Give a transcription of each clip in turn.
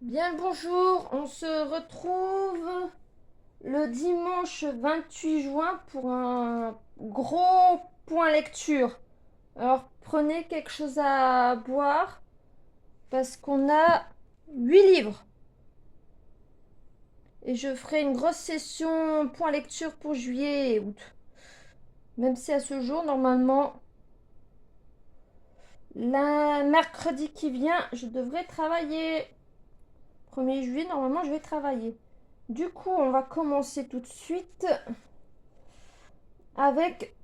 Bien le bonjour, on se retrouve le dimanche 28 juin pour un gros point lecture. Alors prenez quelque chose à boire parce qu'on a 8 livres. Et je ferai une grosse session point lecture pour juillet et août. Même si à ce jour, normalement, le mercredi qui vient, je devrais travailler. 1er juillet, normalement, je vais travailler. Du coup, on va commencer tout de suite avec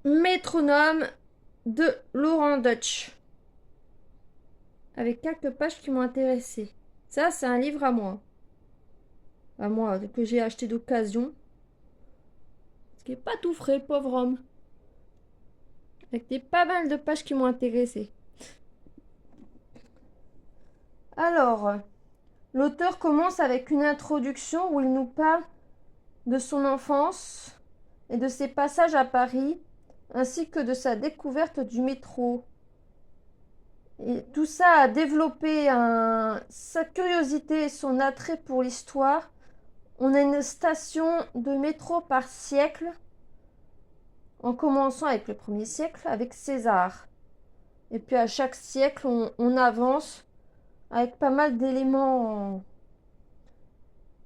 Métronome de Laurent Deutsch, avec quelques pages qui m'ont intéressé. Ça, c'est un livre à moi que j'ai acheté d'occasion, ce qui est pas tout frais, pauvre homme, avec des pas mal de pages qui m'ont intéressé. Alors, l'auteur commence avec une introduction où il nous parle de son enfance et de ses passages à Paris, ainsi que de sa découverte du métro. Et tout ça a développé sa curiosité et son attrait pour l'histoire. On a une station de métro par siècle, en commençant avec le 1er siècle, avec César. Et puis à chaque siècle, on avance avec pas mal d'éléments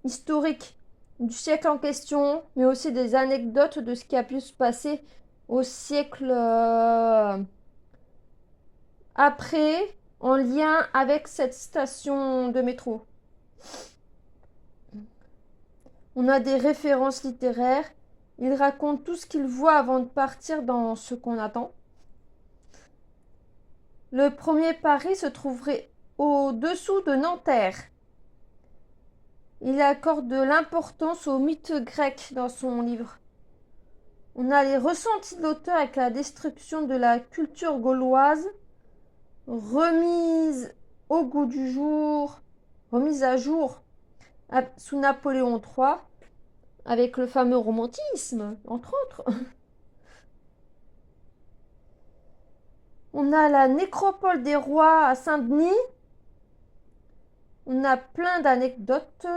historiques du siècle en question, mais aussi des anecdotes de ce qui a pu se passer au siècle après, en lien avec cette station de métro. On a des références littéraires. Il raconte tout ce qu'il voit avant de partir dans ce qu'on attend. Le premier Paris se trouverait au-dessous de Nanterre. Il accorde de l'importance au mythe grec dans son livre. On a les ressentis de l'auteur avec la destruction de la culture gauloise, remise au goût du jour, remise à jour sous Napoléon III, avec le fameux romantisme, entre autres. On a la nécropole des rois à Saint-Denis. On a plein d'anecdotes.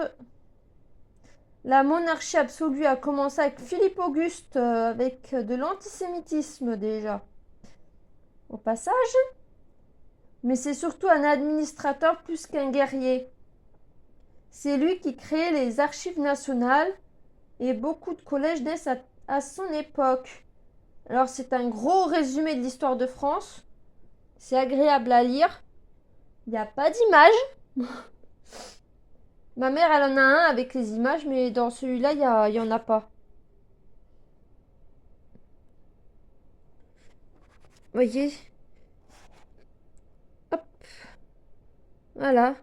La monarchie absolue a commencé avec Philippe Auguste, avec de l'antisémitisme déjà, au passage. Mais c'est surtout un administrateur plus qu'un guerrier. C'est lui qui crée les archives nationales et beaucoup de collèges naissent à son époque. Alors c'est un gros résumé de l'histoire de France. C'est agréable à lire. Il n'y a pas d'image. Ma mère, elle en a un avec les images, mais dans celui-là, il y en a pas. Voyez? Hop, voilà.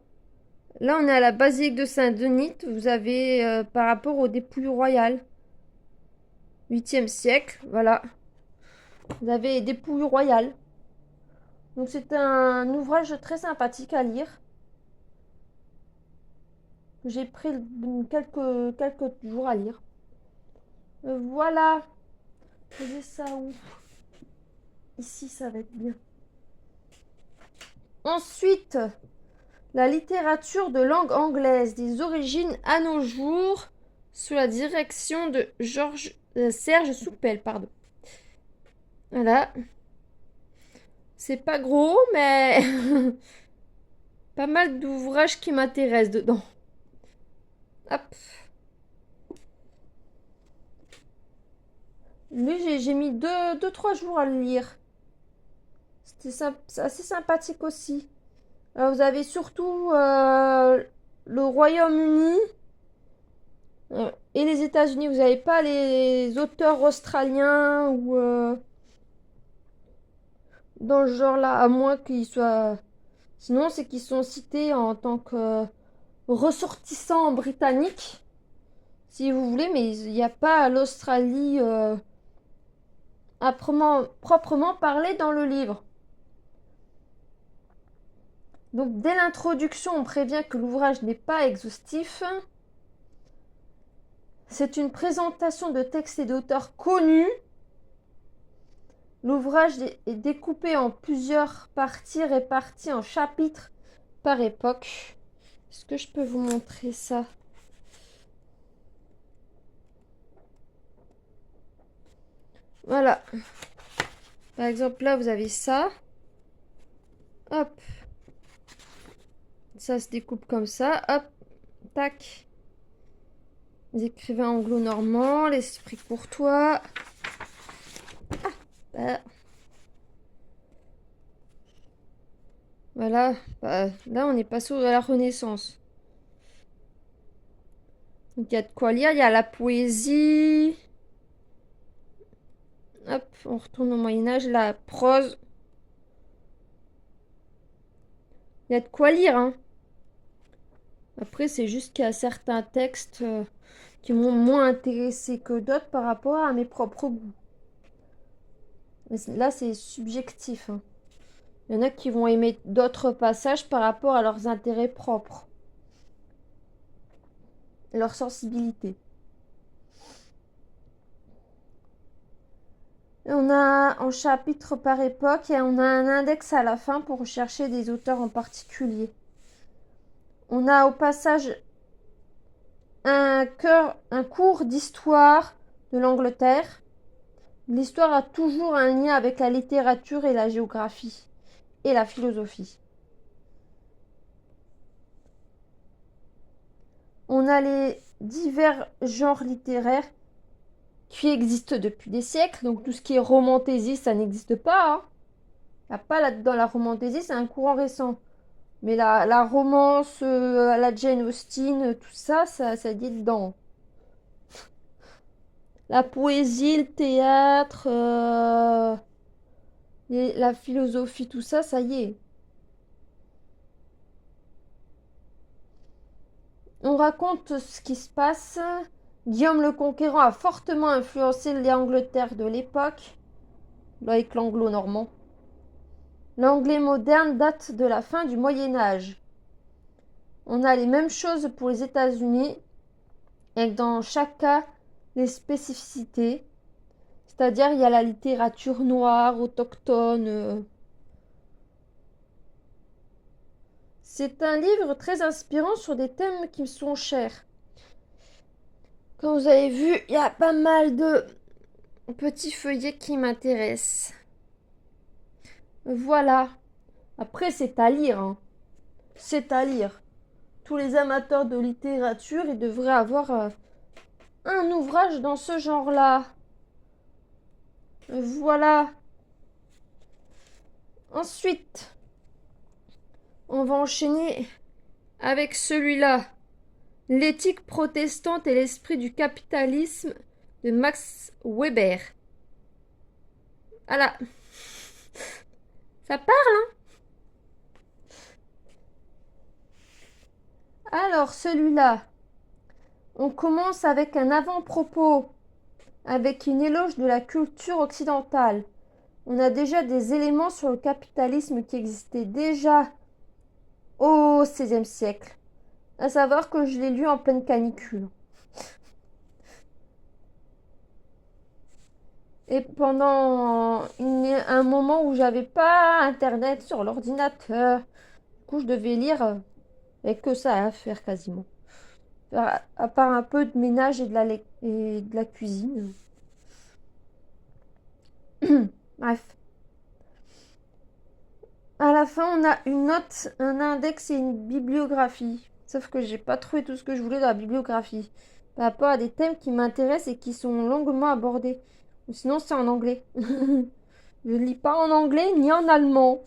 Là, on est à la basilique de Saint-Denis. Vous avez par rapport aux dépouilles royales. 8e siècle, voilà. Vous avez des dépouilles royales. Donc c'est un ouvrage très sympathique à lire. J'ai pris quelques jours à lire. Voilà. Posez ça où? Ici, ça va être bien. Ensuite, la littérature de langue anglaise, des origines à nos jours, sous la direction de Serge Soupel, pardon. Voilà. C'est pas gros, mais pas mal d'ouvrages qui m'intéressent dedans. Hop. Lui, j'ai mis 2-3 jours à le lire. C'est assez sympathique aussi. Alors, vous avez surtout le Royaume-Uni et les États-Unis. Vous n'avez pas les auteurs australiens ou dans le genre là, à moins qu'ils soient. Sinon, c'est qu'ils sont cités en tant que ressortissants britanniques, si vous voulez, mais il n'y a pas l'Australie à proprement parler dans le livre. Donc, dès l'introduction, on prévient que l'ouvrage n'est pas exhaustif. C'est une présentation de textes et d'auteurs connus. L'ouvrage est découpé en plusieurs parties réparties en chapitres par époque. Est-ce que je peux vous montrer ça? Voilà. Par exemple, là, vous avez ça. Hop. Ça se découpe comme ça. Hop. Tac. Vous écrivez anglo-normand, l'esprit courtois. Bah, voilà. Bah, là, on est passé à la Renaissance. Donc, il y a de quoi lire. Il y a la poésie. Hop, on retourne au Moyen-Âge. La prose. Il y a de quoi lire, hein. Après, c'est juste qu'il y a certains textes qui m'ont moins intéressé que d'autres par rapport à mes propres goûts. Mais là, c'est subjectif, hein. Il y en a qui vont aimer d'autres passages par rapport à leurs intérêts propres, leur sensibilité. Et on a un chapitre par époque et on a un index à la fin pour rechercher des auteurs en particulier. On a au passage un cours d'histoire de l'Angleterre. L'histoire a toujours un lien avec la littérature et la géographie et la philosophie. On a les divers genres littéraires qui existent depuis des siècles. Donc tout ce qui est romantaisie, ça n'existe pas, hein. Il n'y a pas là-dedans la romantaisie, c'est un courant récent. Mais la romance, la Jane Austen, tout ça, ça y est dedans. La poésie, le théâtre, la philosophie, tout ça, ça y est. On raconte ce qui se passe. Guillaume le Conquérant a fortement influencé l'Angleterre de l'époque, avec l'anglo-normand. L'anglais moderne date de la fin du Moyen Âge. On a les mêmes choses pour les États-Unis, et dans chaque cas, les spécificités. C'est-à-dire, il y a la littérature noire, autochtone. C'est un livre très inspirant sur des thèmes qui me sont chers. Comme vous avez vu, il y a pas mal de petits feuillets qui m'intéressent. Voilà. Après, c'est à lire, hein. C'est à lire. Tous les amateurs de littérature, ils devraient avoir un ouvrage dans ce genre-là. Voilà. Ensuite, on va enchaîner avec celui-là. L'éthique protestante et l'esprit du capitalisme de Max Weber. Voilà. Ça parle, hein? Alors, celui-là, on commence avec un avant-propos, avec une éloge de la culture occidentale. On a déjà des éléments sur le capitalisme qui existaient déjà au XVIe siècle. À savoir que je l'ai lu en pleine canicule. Et pendant un moment où j'avais pas internet sur l'ordinateur, du coup je devais lire avec que ça à faire quasiment. À part un peu de ménage et de la cuisine. Bref. À la fin, on a une note, un index et une bibliographie. Sauf que j'ai pas trouvé tout ce que je voulais dans la bibliographie. Par rapport à des thèmes qui m'intéressent et qui sont longuement abordés. Ou sinon, c'est en anglais. Je lis pas en anglais ni en allemand.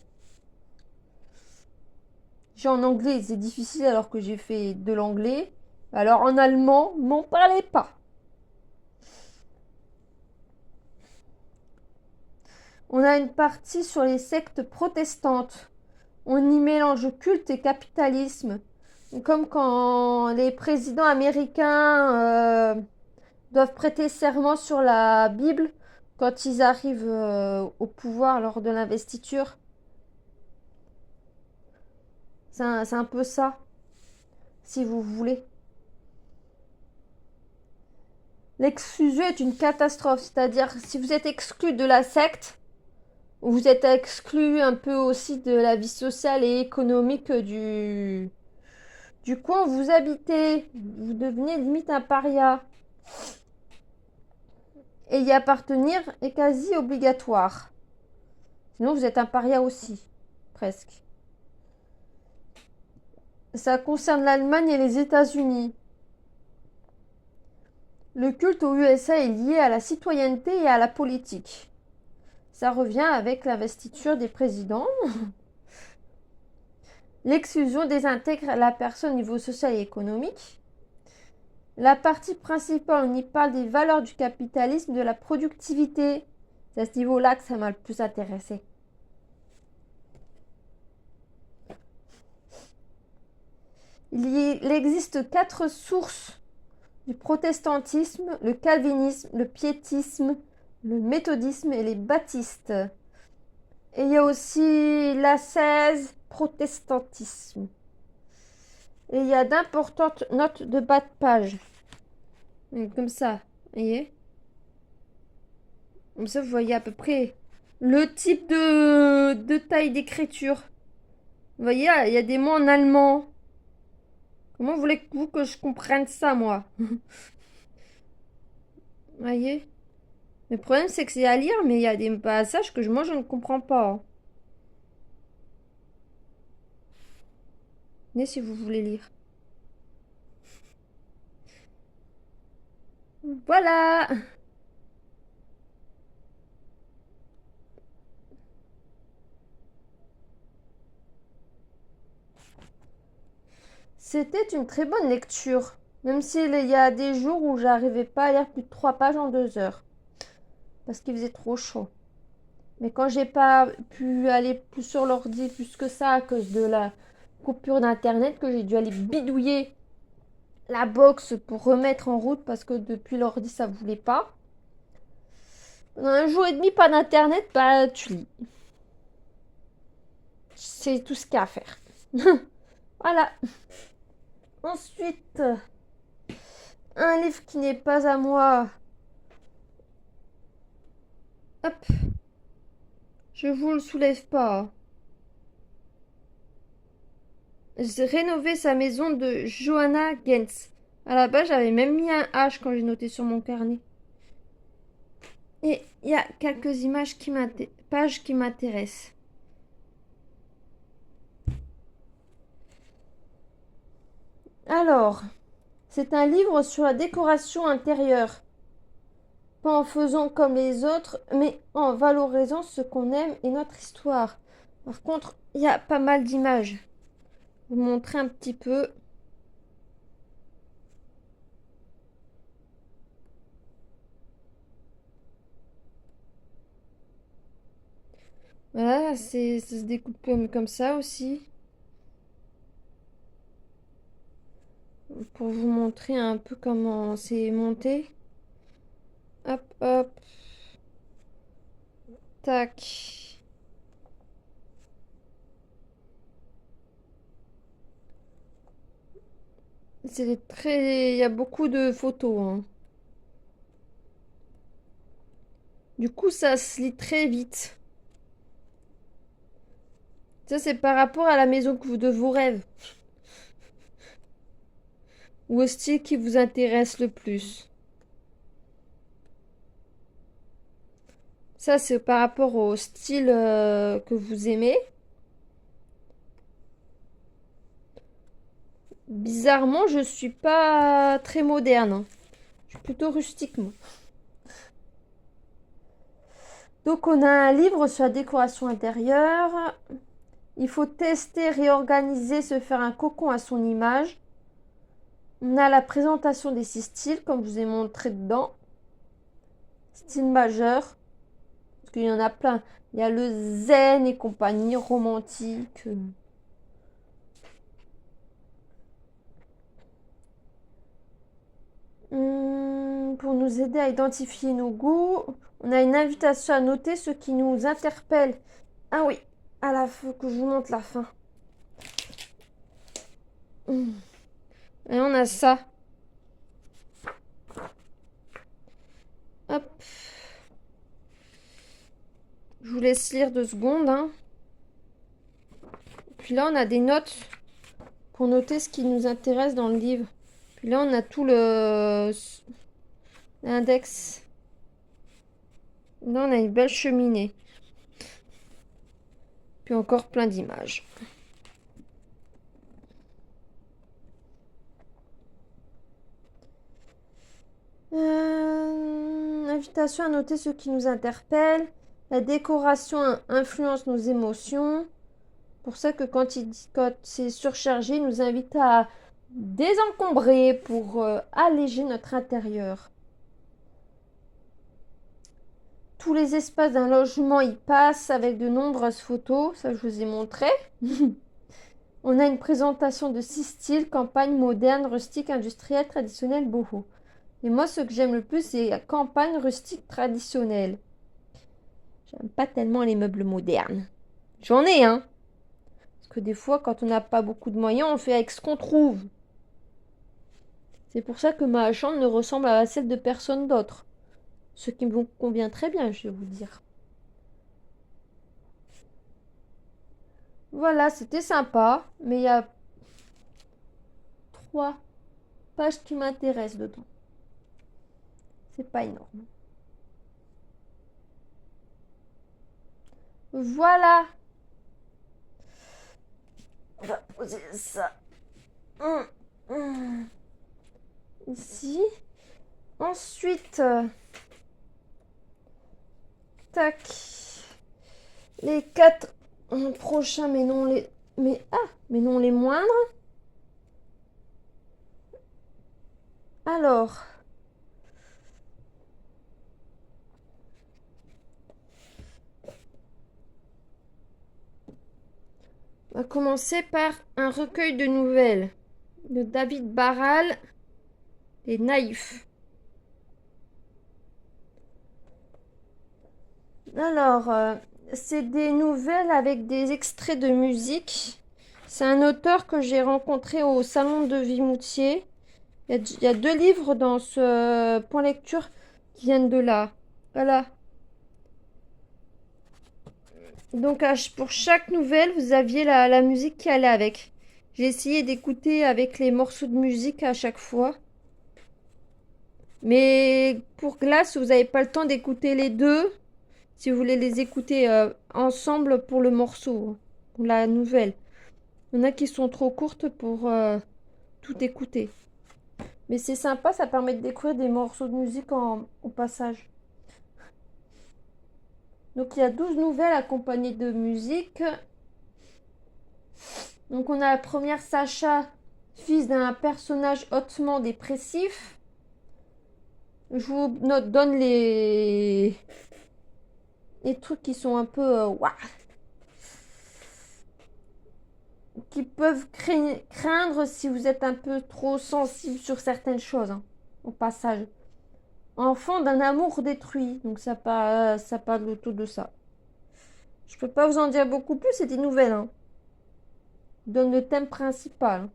J'ai en anglais, c'est difficile alors que j'ai fait de l'anglais. Alors en allemand, m'en parlez pas. On a une partie sur les sectes protestantes. On y mélange culte et capitalisme. Comme quand les présidents américains doivent prêter serment sur la Bible quand ils arrivent au pouvoir lors de l'investiture. C'est un peu ça, si vous voulez. L'exclusion est une catastrophe, c'est-à-dire si vous êtes exclu de la secte, vous êtes exclu un peu aussi de la vie sociale et économique Du coin où vous habitez, vous devenez limite un paria. Et y appartenir est quasi obligatoire. Sinon, vous êtes un paria aussi. Presque. Ça concerne l'Allemagne et les États-Unis. Le culte aux USA est lié à la citoyenneté et à la politique. Ça revient avec l'investiture des présidents. L'exclusion désintègre la personne au niveau social et économique. La partie principale, on y parle des valeurs du capitalisme, de la productivité. C'est à ce niveau-là que ça m'a le plus intéressé. Il existe 4 sources du protestantisme, le calvinisme, le piétisme, le méthodisme et les baptistes. Et il y a aussi l'ascèse, protestantisme. Et il y a d'importantes notes de bas de page. Comme ça, vous voyez? Comme ça, vous voyez à peu près le type de taille d'écriture. Vous voyez, il y a des mots en allemand. Comment voulez-vous que je comprenne ça, moi? Vous voyez? Le problème, c'est que c'est à lire, mais il y a des passages que moi, je ne comprends pas. Mais si vous voulez lire. Voilà! C'était une très bonne lecture, même s'il y a des jours où j'arrivais pas à lire plus de 3 pages en 2 heures, parce qu'il faisait trop chaud. Mais quand j'ai pas pu aller plus sur l'ordi plus que ça à cause de la coupure d'internet, que j'ai dû aller bidouiller la box pour remettre en route parce que depuis l'ordi ça voulait pas. Pendant un jour et demi pas d'internet, bah tu lis. C'est tout ce qu'il y a à faire. Voilà. Ensuite, un livre qui n'est pas à moi. Hop. Je vous le soulève pas. J'ai rénové sa maison de Johanna Gens. À la base, j'avais même mis un H quand j'ai noté sur mon carnet. Et il y a quelques pages qui m'intéressent. Alors, c'est un livre sur la décoration intérieure. Pas en faisant comme les autres, mais en valorisant ce qu'on aime et notre histoire. Par contre, il y a pas mal d'images. Je vais vous montrer un petit peu. Voilà, ça se découpe comme ça aussi. Pour vous montrer un peu comment c'est monté. Hop, hop. Tac. C'est très... Il y a beaucoup de photos, hein. Du coup, ça se lit très vite. Ça, c'est par rapport à la maison de vos rêves. Ou au style qui vous intéresse le plus. Ça, c'est par rapport au style que vous aimez. Bizarrement, je suis pas très moderne, hein. Je suis plutôt rustique, moi. Donc, on a un livre sur la décoration intérieure. Il faut tester, réorganiser, se faire un cocon à son image. On a la présentation des 6 styles, comme je vous ai montré dedans. Style majeur. Parce qu'il y en a plein. Il y a le zen et compagnie, romantique. Pour nous aider à identifier nos goûts, on a une invitation à noter ce qui nous interpelle. Ah oui, à la fin, que je vous montre la fin. Et on a ça. Hop. Je vous laisse lire 2 secondes, hein. Puis là, on a des notes pour noter ce qui nous intéresse dans le livre. Puis là, on a tout l'index. Là, on a une belle cheminée. Puis encore plein d'images. Invitation à noter ce qui nous interpelle. La décoration influence nos émotions. Pour ça que quand c'est surchargé, il nous invite à désencombrer pour alléger notre intérieur. Tous les espaces d'un logement y passent avec de nombreuses photos. Ça, je vous ai montré. On a une présentation de 6 styles: campagne, moderne, rustique, industrielle, traditionnelle, boho. Et moi, ce que j'aime le plus, c'est la campagne rustique traditionnelle. J'aime pas tellement les meubles modernes. J'en ai, hein. Parce que des fois, quand on n'a pas beaucoup de moyens, on fait avec ce qu'on trouve. C'est pour ça que ma chambre ne ressemble à celle de personne d'autre. Ce qui me convient très bien, je vais vous dire. Voilà, c'était sympa. Mais il y a 3 pages qui m'intéressent dedans. C'est pas énorme. Voilà. On va poser ça ici. Ensuite, tac, les 4 prochains, mais non les moindres. Alors, on va commencer par un recueil de nouvelles de David Barral, Les Naïfs. Alors, c'est des nouvelles avec des extraits de musique. C'est un auteur que j'ai rencontré au salon de Vimoutier. Il y a 2 livres dans ce point lecture qui viennent de là. Voilà. Donc pour chaque nouvelle, vous aviez la musique qui allait avec. J'ai essayé d'écouter avec les morceaux de musique à chaque fois. Mais pour Glace, vous n'avez pas le temps d'écouter les 2. Si vous voulez les écouter ensemble pour le morceau, pour la nouvelle. Il y en a qui sont trop courtes pour tout écouter. Mais c'est sympa, ça permet de découvrir des morceaux de musique au passage. Donc il y a 12 nouvelles accompagnées de musique. Donc on a la première, Sacha, fils d'un personnage hautement dépressif. Je vous donne les trucs qui sont un peu qui peuvent craindre si vous êtes un peu trop sensible sur certaines choses, hein, au passage. Enfant d'un amour détruit. Donc ça parle autour de ça. Je peux pas vous en dire beaucoup plus, c'est des nouvelles. Hein. Je donne le thème principal.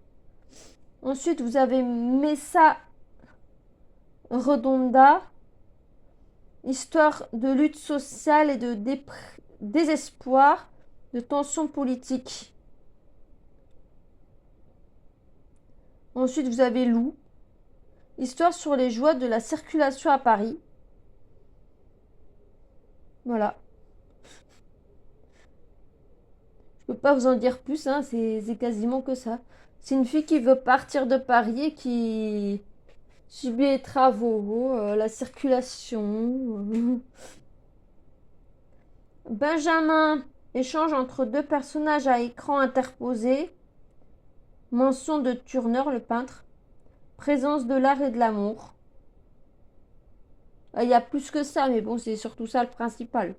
Ensuite, vous avez Messa Redonda. Histoire de lutte sociale et de désespoir, de tension politique. Ensuite, vous avez Lou. Histoire sur les joies de la circulation à Paris. Voilà. Je peux pas vous en dire plus, hein, c'est quasiment que ça. C'est une fille qui veut partir de Paris et qui subit les travaux, la circulation. Benjamin, échange entre 2 personnages à écran interposé. Mention de Turner, le peintre. Présence de l'art et de l'amour. Il y a plus que ça, mais bon, c'est surtout ça le principal.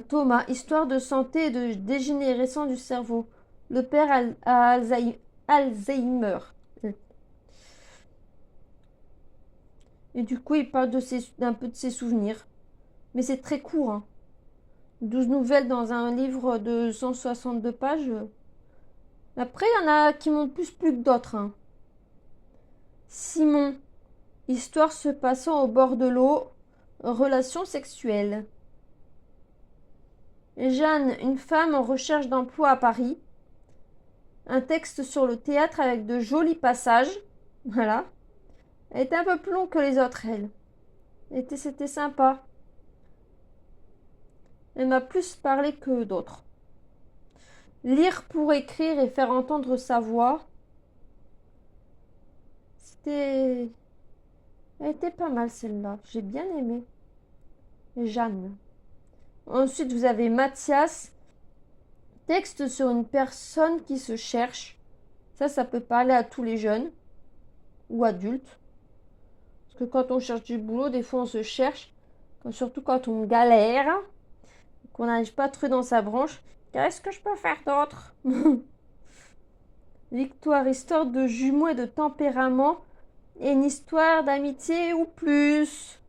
Thomas, histoire de santé et de dégénérescence du cerveau. Le père a Alzheimer. Et du coup, il parle d'un peu de ses souvenirs. Mais c'est très court. Hein. 12 nouvelles dans un livre de 162 pages. Après, il y en a qui m'ont plus plu que d'autres. Hein. Simon, histoire se passant au bord de l'eau, relations sexuelles. Jeanne, une femme en recherche d'emploi à Paris. un texte sur le théâtre avec de jolis passages. Voilà. Elle était un peu plus longue que les autres, elle. C'était sympa. Elle m'a plus parlé que d'autres. Lire pour écrire et faire entendre sa voix. Elle était pas mal celle-là. J'ai bien aimé. Et Jeanne. Ensuite, vous avez Mathias. Texte sur une personne qui se cherche. Ça peut parler à tous les jeunes ou adultes. Parce que quand on cherche du boulot, des fois on se cherche. Surtout quand on galère. Qu'on n'arrive pas à trouver dans sa branche. Qu'est-ce que je peux faire d'autre? Victoire, histoire de jumeaux et de tempérament. Et une histoire d'amitié ou plus.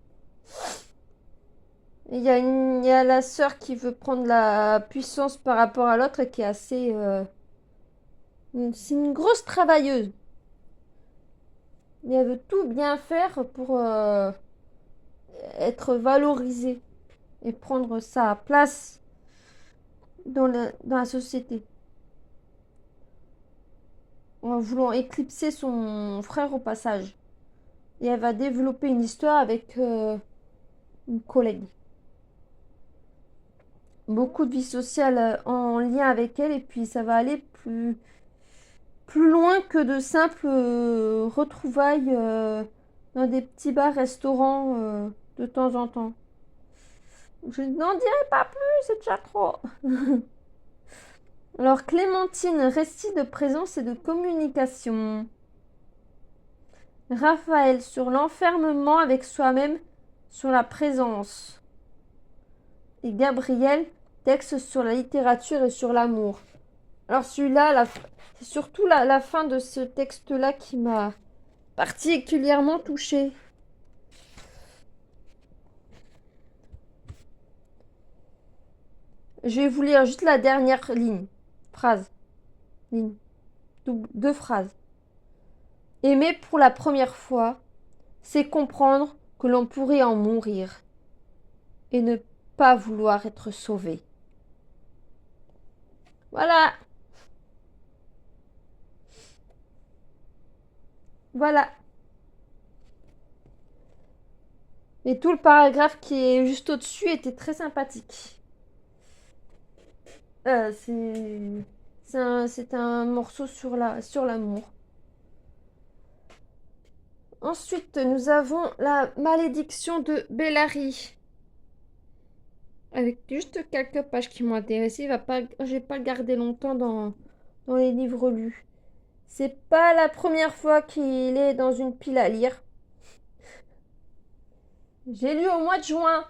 Il y a la sœur qui veut prendre la puissance par rapport à l'autre et qui est assez... c'est une grosse travailleuse. Et elle veut tout bien faire pour être valorisée et prendre sa place dans la société. En voulant éclipser son frère au passage. Et elle va développer une histoire avec une collègue. Beaucoup de vie sociale en lien avec elle et puis ça va aller plus loin que de simples retrouvailles dans des petits bars-restaurants de temps en temps. Je n'en dirai pas plus, c'est déjà trop. Alors Clémentine, récit de présence et de communication. Raphaël, sur l'enfermement avec soi-même, sur la présence. Et Gabriel, texte sur la littérature et sur l'amour. Alors celui-là, c'est surtout la fin de ce texte-là qui m'a particulièrement touchée. Je vais vous lire juste la dernière phrase. Deux phrases. Aimer pour la première fois, c'est comprendre que l'on pourrait en mourir et ne pas vouloir être sauvé. Voilà. Voilà. Et tout le paragraphe qui est juste au-dessus était très sympathique. C'est un morceau sur l'amour. Ensuite, nous avons la malédiction de Bellary. Avec juste quelques pages qui m'ont intéressée. Je vais pas le garder longtemps dans les livres lus. C'est pas la première fois qu'il est dans une pile à lire. J'ai lu au mois de juin.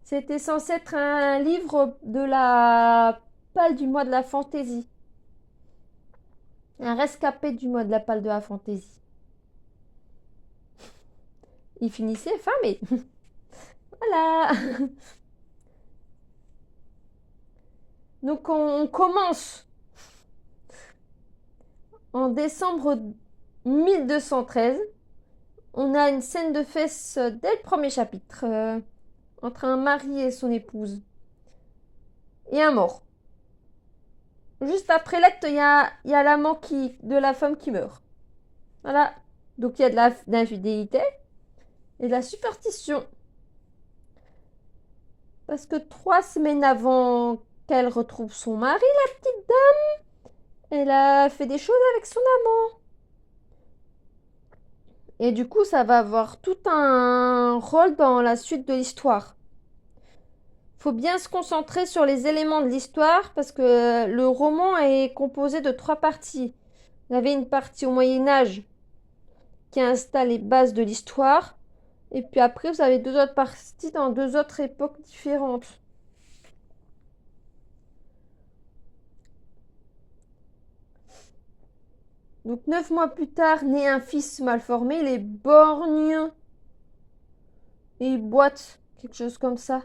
C'était censé être un livre de la palle du mois de la fantaisie. Un rescapé du mois de la palle de la fantaisie. Il finissait fin mai. Voilà. Donc on commence en décembre 1213. On a une scène de fesses dès le premier chapitre entre un mari et son épouse. Et un mort. Juste après l'acte, il y a l'amant de la femme qui meurt. Voilà. Donc il y a de l'infidélité et de la superstition. Parce que 3 semaines avant qu'elle retrouve son mari, la petite dame, elle a fait des choses avec son amant. Et du coup, ça va avoir tout un rôle dans la suite de l'histoire. Faut bien se concentrer sur les éléments de l'histoire parce que le roman est composé de 3 parties. Vous avez une partie au Moyen-Âge qui installe les bases de l'histoire. Et puis après, vous avez 2 autres parties dans 2 autres époques différentes. Donc 9 mois plus tard, naît un fils mal formé, il est borgne et il boite, quelque chose comme ça,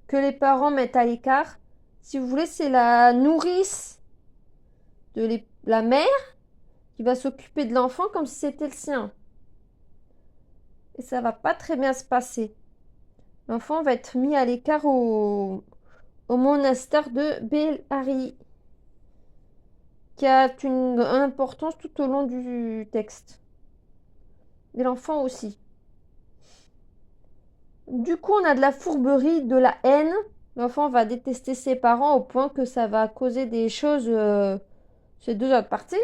que les parents mettent à l'écart. Si vous voulez, c'est la nourrice de la mère qui va s'occuper de l'enfant comme si c'était le sien. Et ça va pas très bien se passer. L'enfant va être mis à l'écart au monastère de Bellary. qui a une importance tout au long du texte. Et l'enfant aussi. Du coup, on a de la fourberie, de la haine. L'enfant va détester ses parents au point que ça va causer des choses chez deux autres parties.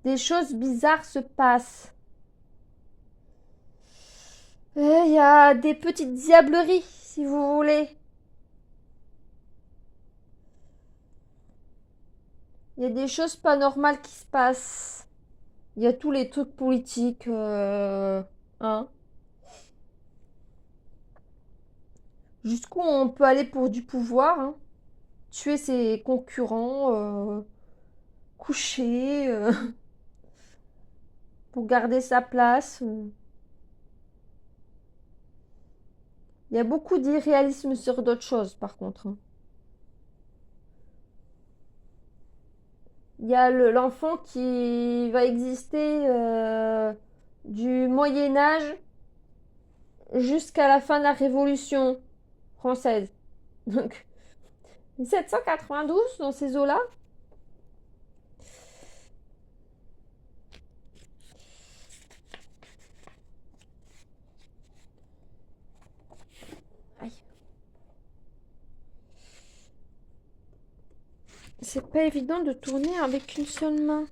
Des choses bizarres se passent. Il y a des petites diableries, si vous voulez. Il y a des choses pas normales qui se passent. Il y a tous les trucs politiques. Hein. Jusqu'où on peut aller pour du pouvoir. Hein. Tuer ses concurrents. Coucher. Pour garder sa place. Il y a beaucoup d'irréalisme sur d'autres choses, par contre. Hein. Il y a l'enfant qui va exister du Moyen Âge jusqu'à la fin de la Révolution française. Donc, 1792, dans ces eaux-là. Aïe. C'est pas évident de tourner avec une seule main.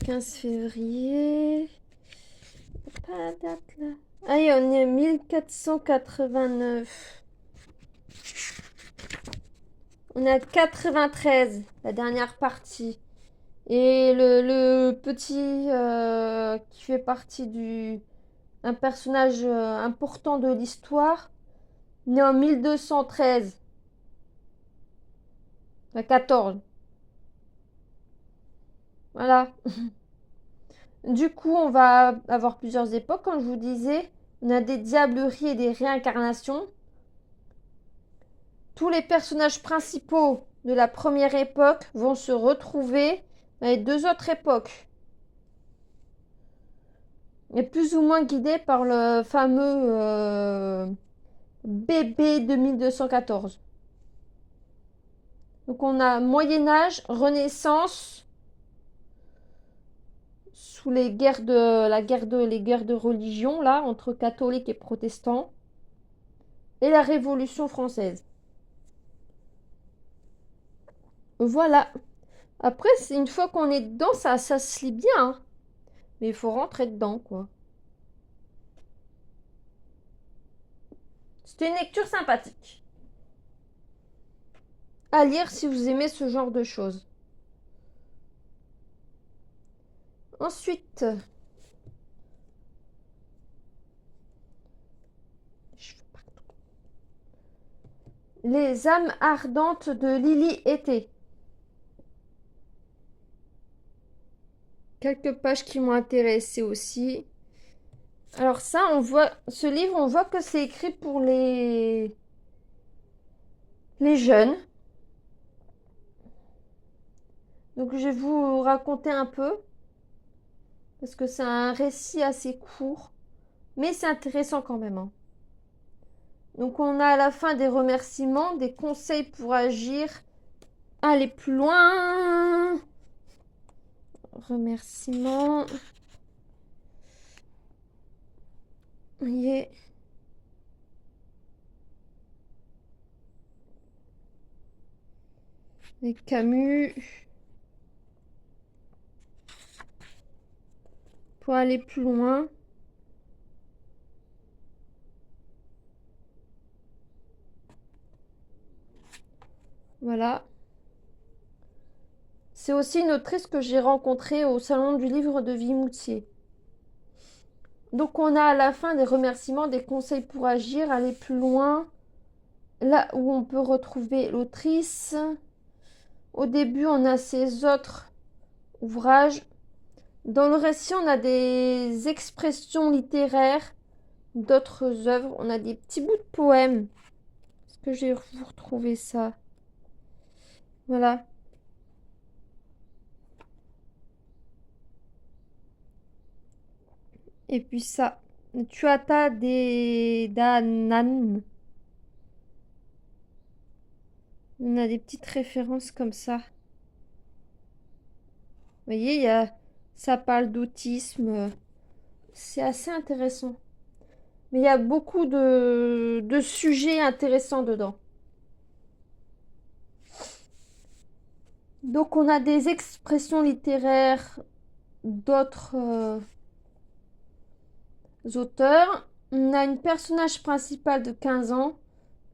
« 15 février... » Pas la date, là. Allez, on est à 1489. On est à 93, la dernière partie. Et le petit qui fait partie un personnage important de l'histoire, né en 1213. À 14. Voilà. Du coup, on va avoir plusieurs époques, comme je vous disais. On a des diableries et des réincarnations. Tous les personnages principaux de la première époque vont se retrouver dans les deux autres époques. Et plus ou moins guidés par le fameux bébé de 1214. Donc on a Moyen-Âge, Renaissance, sous les guerres de religion, là, entre catholiques et protestants, et la Révolution française. Voilà. Après, une fois qu'on est dedans, ça se lit bien. Hein. Mais il faut rentrer dedans, quoi. C'était une lecture sympathique. À lire si vous aimez ce genre de choses. Ensuite, les âmes ardentes de Lily Été. Quelques pages qui m'ont intéressée aussi. Alors ça, ce livre, on voit que c'est écrit pour les jeunes. Donc je vais vous raconter un peu. Parce que c'est un récit assez court. Mais c'est intéressant quand même. Hein. Donc on a à la fin des remerciements, des conseils pour agir. Aller plus loin. Remerciements. Yeah. Et Camus. Pour aller plus loin. Voilà. C'est aussi une autrice que j'ai rencontrée au Salon du Livre de Vimoutier. Donc on a à la fin des remerciements, des conseils pour agir, aller plus loin. Là où on peut retrouver l'autrice. Au début, on a ses autres ouvrages. Dans le récit, on a des expressions littéraires, d'autres œuvres. On a des petits bouts de poèmes. Est-ce que je vais vous retrouver ça? Voilà. Et puis ça. Tuata des Danan. On a des petites références comme ça. Vous voyez, ça parle d'autisme. C'est assez intéressant. Mais il y a beaucoup de sujets intéressants dedans. Donc on a des expressions littéraires d'autres auteurs. On a une personnage principale de 15 ans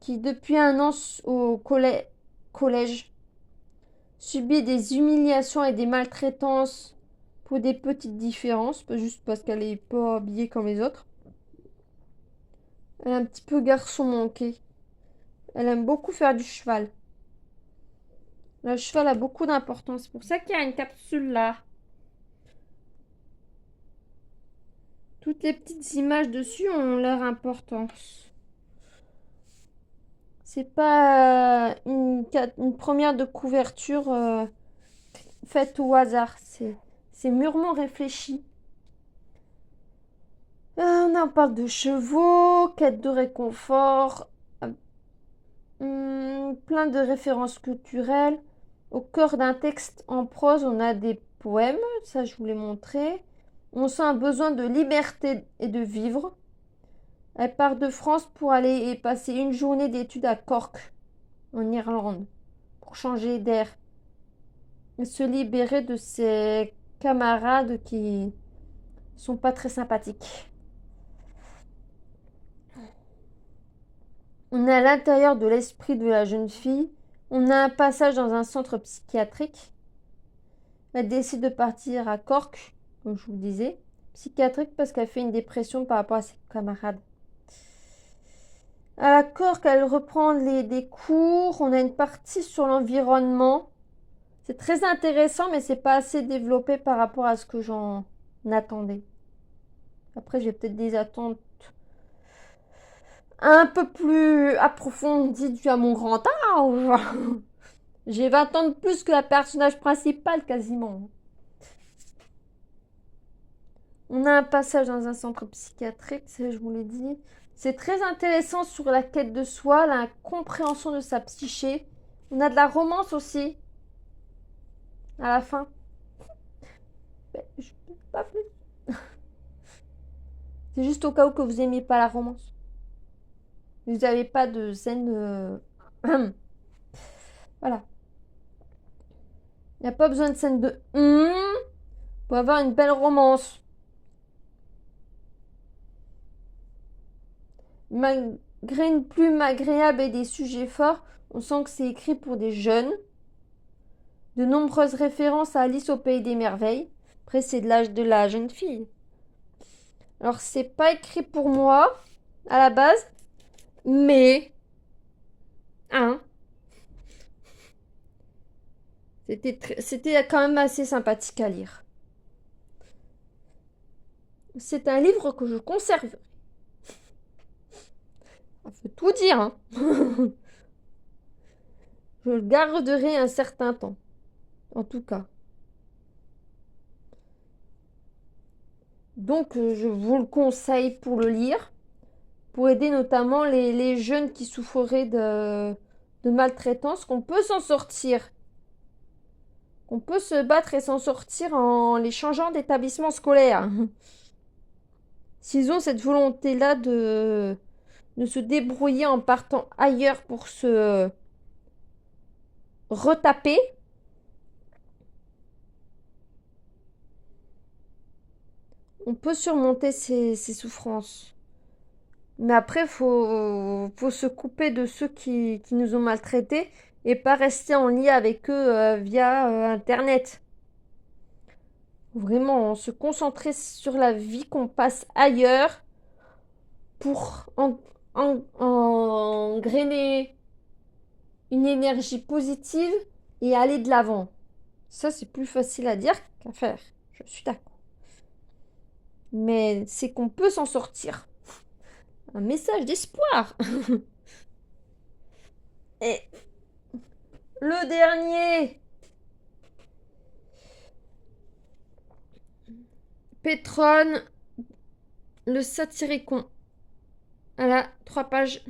qui, depuis un an au collège, subit des humiliations et des maltraitances pour des petites différences, pas juste parce qu'elle n'est pas habillée comme les autres. Elle est un petit peu garçon manqué. Elle aime beaucoup faire du cheval. Le cheval a beaucoup d'importance. C'est pour ça qu'il y a une capsule là. Toutes les petites images dessus ont leur importance. C'est pas une première de couverture faite au hasard. C'est mûrement réfléchi. On en parle de chevaux, quête de réconfort, plein de références culturelles. Au cœur d'un texte en prose, on a des poèmes, ça je vous l'ai montré. On sent un besoin de liberté et de vivre. Elle part de France pour aller passer une journée d'études à Cork, en Irlande, pour changer d'air et se libérer de ses camarades qui sont pas très sympathiques. On est à l'intérieur de l'esprit de la jeune fille. On a un passage dans un centre psychiatrique. Elle décide de partir à Cork, comme je vous le disais. Psychiatrique parce qu'elle fait une dépression par rapport à ses camarades. À la Cork, elle reprend des cours. On a une partie sur l'environnement. C'est très intéressant, mais c'est pas assez développé par rapport à ce que j'en attendais. Après, j'ai peut-être des attentes un peu plus approfondies dues à mon grand âge. J'ai 20 ans de plus que la personnage principale, quasiment. On a un passage dans un centre psychiatrique, ça je vous l'ai dit. C'est très intéressant sur la quête de soi, la compréhension de sa psyché. On a de la romance aussi. À la fin. Je peux pas plus. C'est juste au cas où que vous aimez pas la romance. Vous n'avez pas de scène. Voilà. Il n'y a pas besoin de scène de pour avoir une belle romance. Malgré une plume agréable et des sujets forts, on sent que c'est écrit pour des jeunes. De nombreuses références à Alice au pays des merveilles. Après, c'est de l'âge de la jeune fille. Alors, c'est pas écrit pour moi à la base, mais hein, c'était quand même assez sympathique à lire. C'est un livre que je conserve. Ça veut tout dire, hein. Je le garderai un certain temps, en tout cas. Donc, je vous le conseille pour le lire, pour aider notamment les jeunes qui souffriraient de maltraitance, qu'on peut s'en sortir. On peut se battre et s'en sortir en les changeant d'établissement scolaire. S'ils ont cette volonté-là de se débrouiller en partant ailleurs pour se retaper, on peut surmonter ces souffrances. Mais après, faut se couper de ceux qui nous ont maltraités et pas rester en lien avec eux via Internet. Vraiment, se concentrer sur la vie qu'on passe ailleurs pour engrainer une énergie positive et aller de l'avant. Ça, c'est plus facile à dire qu'à faire. Je suis d'accord. Mais c'est qu'on peut s'en sortir. Un message d'espoir. Et le dernier. Pétrone Le Satyricon. Voilà, 3 pages.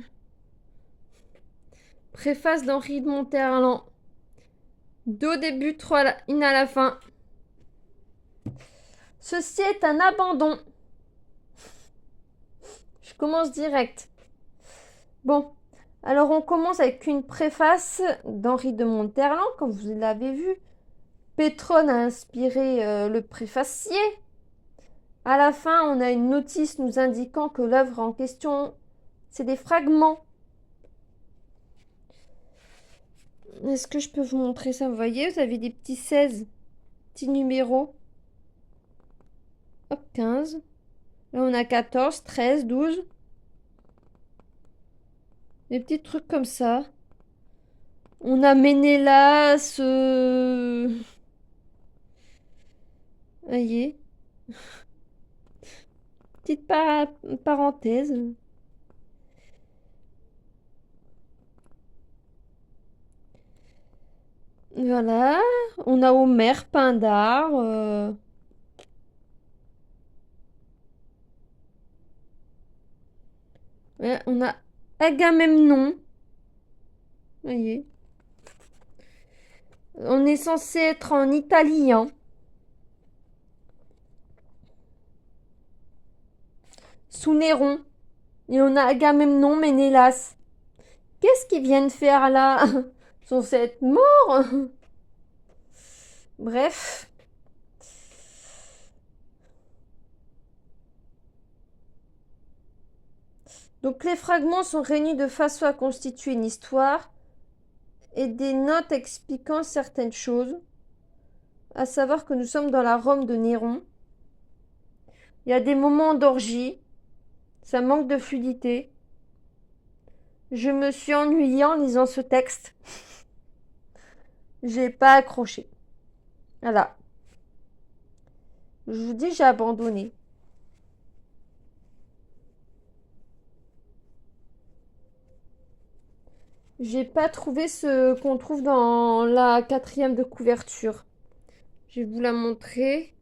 Préface d'Henri de Monterland. 2 au début, 3 une à la fin. Ceci est un abandon. Je commence direct. Bon, alors on commence avec une préface d'Henri de Monterland, comme vous l'avez vu. Pétrone a inspiré le préfacier. À la fin, on a une notice nous indiquant que l'œuvre en question, c'est des fragments. Est-ce que je peux vous montrer ça? Vous voyez, vous avez des petits 16, petits numéros. Hop, 15. Là, on a 14, 13, 12. Des petits trucs comme ça. On a Ménélas. Voyez. Petite parenthèse. Voilà. On a Homère, Pindare. Ouais, on a Agamemnon. Voyez. On est censé être en italien. Sous Néron. Et on a Agamemnon, Ménélas. Qu'est-ce qu'ils viennent faire là? Ils sont censés être morts. Bref. Donc les fragments sont réunis de façon à constituer une histoire et des notes expliquant certaines choses, à savoir que nous sommes dans la Rome de Néron. Il y a des moments d'orgie, ça manque de fluidité. Je me suis ennuyée en lisant ce texte. J'ai pas accroché. Voilà. Je vous dis, j'ai abandonné. J'ai pas trouvé ce qu'on trouve dans la 4e de couverture. Je vais vous la montrer.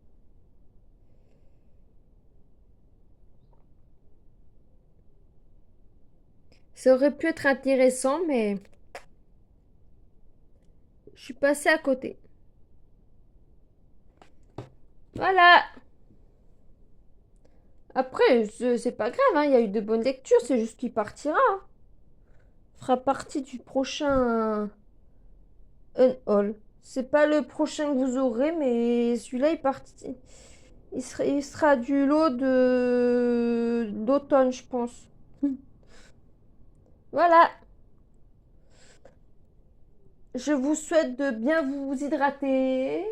Ça aurait pu être intéressant, mais je suis passée à côté. Voilà. Après, c'est pas grave, hein, il y a eu de bonnes lectures, c'est juste qu'il partira. Fera partie du prochain Unhaul. C'est pas le prochain que vous aurez, mais celui-là, il sera du lot d'automne, je pense. Voilà. Je vous souhaite de bien vous hydrater,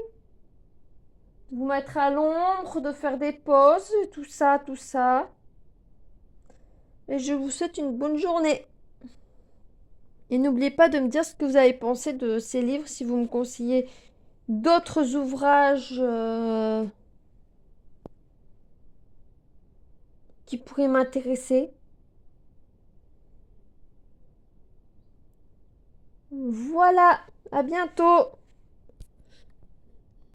de vous mettre à l'ombre, de faire des pauses, tout ça, tout ça. Et je vous souhaite une bonne journée. Et n'oubliez pas de me dire ce que vous avez pensé de ces livres, si vous me conseillez d'autres ouvrages qui pourraient m'intéresser. Voilà, à bientôt!